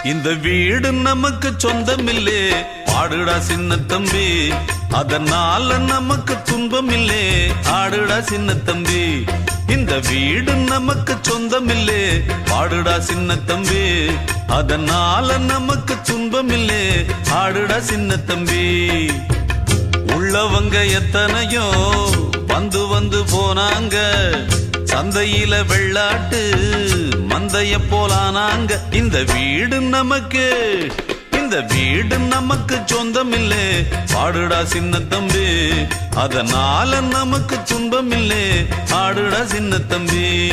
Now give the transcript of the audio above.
இந்த வீடு நமக்கு சொந்தமில்லே, பாடுடா சின்ன தம்பி. அதனால நமக்கு துன்பமில்லே, ஆடுடா சின்ன தம்பி. இந்த வீடு நமக்கு சொந்தமில்லே, பாடுடா சின்ன தம்பி. அதனால நமக்கு துன்பமில்லே, ஆடுடா சின்ன தம்பி. உள்ளவங்க எத்தனையோ வந்து வந்து போனாங்க, சந்தையில வெள்ளாட்டு மந்தைய போலானாங்க. இந்த வீடு நமக்கு, இந்த வீடு நமக்கு சொந்தமில்லே, பாடுடா சின்ன தம்பி. அதனால நமக்கு துன்பமில்லே, ஆடுடா சின்ன தம்பி.